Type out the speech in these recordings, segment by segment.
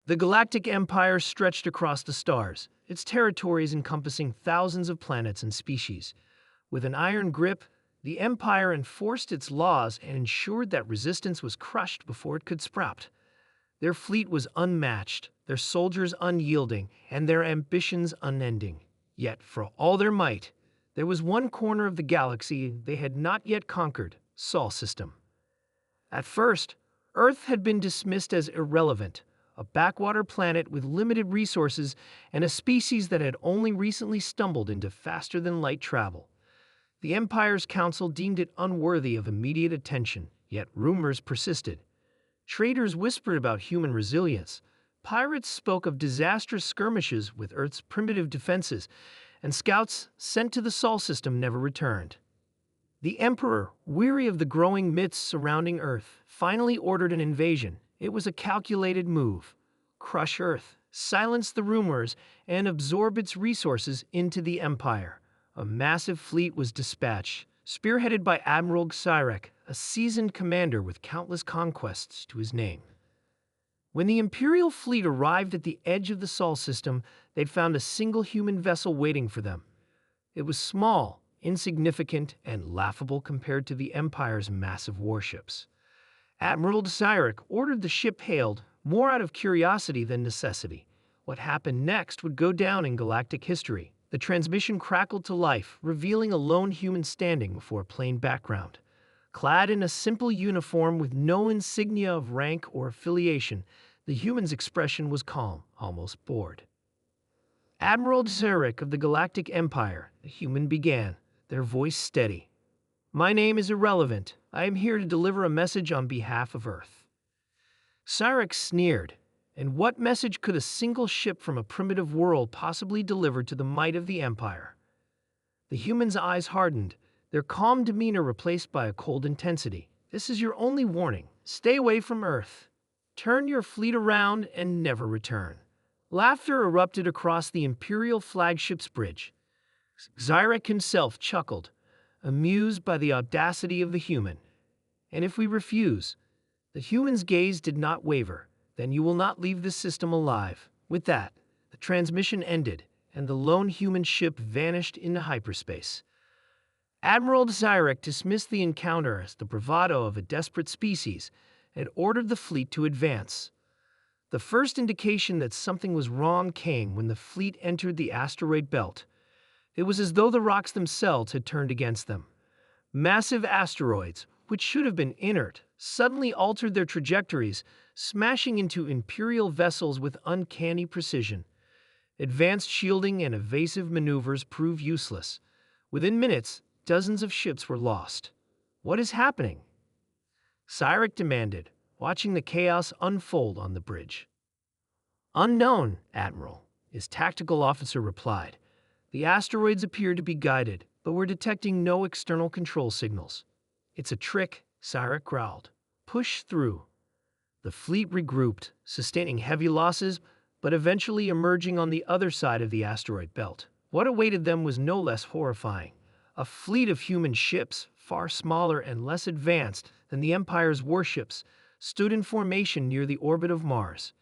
The Galactic Empire stretched across the stars, its territories encompassing thousands of planets and species. With an iron grip, the Empire enforced its laws and ensured that resistance was crushed before it could sprout. Their fleet was unmatched, their soldiers unyielding, and their ambitions unending. Yet, for all their might, there was one corner of the galaxy they had not yet conquered: Sol System. At first, Earth had been dismissed as irrelevant, a backwater planet with limited resources and a species that had only recently stumbled into faster-than-light travel. The Empire's council deemed it unworthy of immediate attention, yet rumors persisted. Traders whispered about human resilience, pirates spoke of disastrous skirmishes with Earth's primitive defenses, and scouts sent to the Sol System never returned. The Emperor, weary of the growing myths surrounding Earth, finally ordered an invasion. It was a calculated move: crush Earth, silence the rumors, and absorb its resources into the Empire. A massive fleet was dispatched, spearheaded by Admiral Cyrek, a seasoned commander with countless conquests to his name. When the Imperial fleet arrived at the edge of the Sol System, they'd found a single human vessel waiting for them. It was small, insignificant, and laughable compared to the Empire's massive warships. Admiral Cyrek ordered the ship hailed, more out of curiosity than necessity. What happened next would go down in galactic history. The transmission crackled to life, revealing a lone human standing before a plain background. Clad in a simple uniform with no insignia of rank or affiliation, the human's expression was calm, almost bored. Admiral Cyrek of the Galactic Empire, the human began, their voice steady. "My name is irrelevant. I am here to deliver a message on behalf of Earth." Cyrek sneered. And what message could a single ship from a primitive world possibly deliver to the might of the Empire? The human's eyes hardened, their calm demeanor replaced by a cold intensity. "This is your only warning. Stay away from Earth. Turn your fleet around and never return." Laughter erupted across the Imperial flagship's bridge. Cyrek himself chuckled, amused by the audacity of the human. "And if we refuse?" The human's gaze did not waver. "Then you will not leave this system alive." With that, the transmission ended, and the lone human ship vanished into hyperspace. Admiral Cyrek dismissed the encounter as the bravado of a desperate species and ordered the fleet to advance. The first indication that something was wrong came when the fleet entered the asteroid belt. It was as though the rocks themselves had turned against them. Massive asteroids, which should have been inert, suddenly altered their trajectories, smashing into Imperial vessels with uncanny precision. Advanced shielding and evasive maneuvers proved useless. Within minutes, dozens of ships were lost. "What is happening?" Cyrek demanded, watching the chaos unfold on the bridge. "Unknown, Admiral," his tactical officer replied. "The asteroids appear to be guided, but we're detecting no external control signals." "It's a trick," Cyrek growled. "Push through." The fleet regrouped, sustaining heavy losses, but eventually emerging on the other side of the asteroid belt. What awaited them was no less horrifying. A fleet of human ships, far smaller and less advanced than the Empire's warships, stood in formation near the orbit of Mars.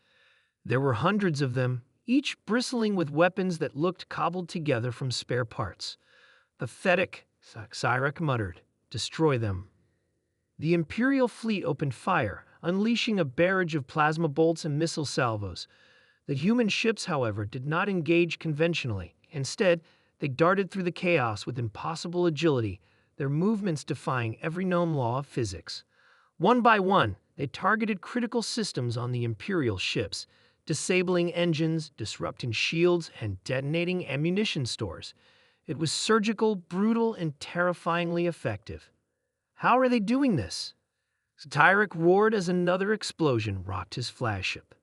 There were hundreds of them, each bristling with weapons that looked cobbled together from spare parts. "Pathetic," Cyrek muttered. "Destroy them." The Imperial fleet opened fire, unleashing a barrage of plasma bolts and missile salvos. The human ships, however, did not engage conventionally. Instead, they darted through the chaos with impossible agility, their movements defying every known law of physics. One by one, they targeted critical systems on the Imperial ships, disabling engines, disrupting shields, and detonating ammunition stores. It was surgical, brutal, and terrifyingly effective. "How are they doing this?" Cyrek roared as another explosion rocked his flagship.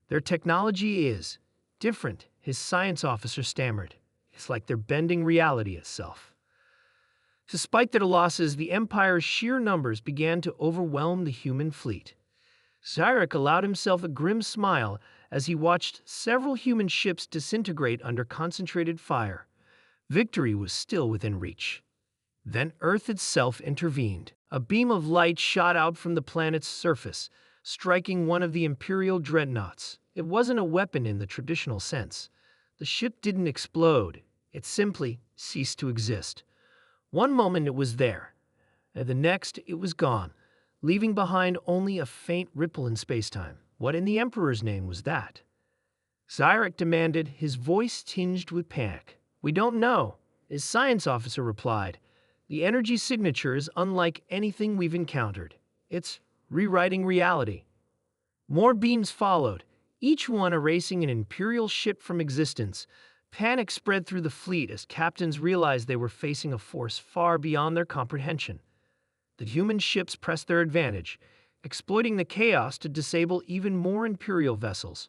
"Their technology is different," his science officer stammered. "It's like they're bending reality itself." Despite their losses, the Empire's sheer numbers began to overwhelm the human fleet. Cyrek allowed himself a grim smile as he watched several human ships disintegrate under concentrated fire. Victory was still within reach. Then Earth itself intervened. A beam of light shot out from the planet's surface, striking one of the Imperial dreadnoughts. It wasn't a weapon in the traditional sense. The ship didn't explode, it simply ceased to exist. One moment it was there, and the next it was gone, leaving behind only a faint ripple in spacetime. What in the Emperor's name was that? Xyric demanded, his voice tinged with panic. We don't know, his science officer replied. The energy signature is unlike anything we've encountered. It's rewriting reality. More beams followed, each one erasing an Imperial ship from existence. Panic spread through the fleet as captains realized they were facing a force far beyond their comprehension. The human ships pressed their advantage, exploiting the chaos to disable even more Imperial vessels.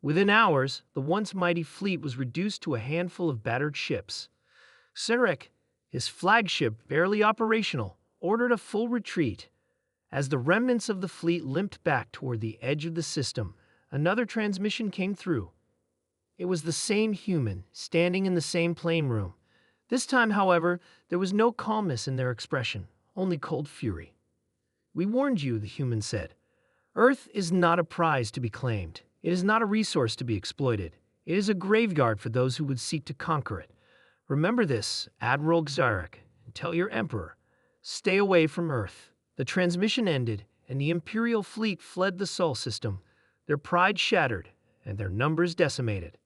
Within hours, the once mighty fleet was reduced to a handful of battered ships. Sarek, his flagship barely operational, ordered a full retreat. As the remnants of the fleet limped back toward the edge of the system, another transmission came through. It was the same human, standing in the same plane room. This time, however, there was no calmness in their expression, only cold fury. We warned you, the human said. Earth is not a prize to be claimed. It is not a resource to be exploited. It is a graveyard for those who would seek to conquer it. Remember this, Admiral Xyric, and tell your Emperor, stay away from Earth. The transmission ended, and the Imperial fleet fled the Sol system, their pride shattered and their numbers decimated.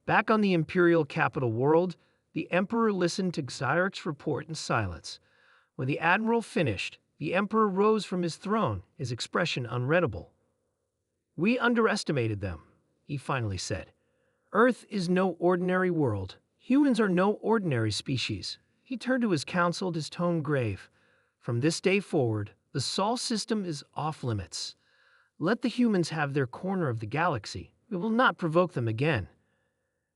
Back on the Imperial capital world, the Emperor listened to Xyric's report in silence. When the Admiral finished, the Emperor rose from his throne, his expression unreadable. We underestimated them, he finally said. Earth is no ordinary world. Humans are no ordinary species. He turned to his council, his tone grave. From this day forward, the Sol system is off limits. Let the humans have their corner of the galaxy. We will not provoke them again.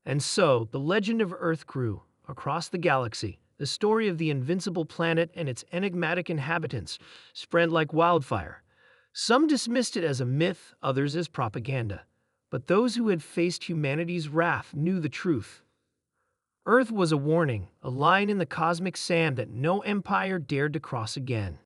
And so, the legend of Earth grew. Across the galaxy, the story of the invincible planet and its enigmatic inhabitants spread like wildfire. Some dismissed it as a myth, others as propaganda. But those who had faced humanity's wrath knew the truth. Earth was a warning, a line in the cosmic sand that no empire dared to cross again.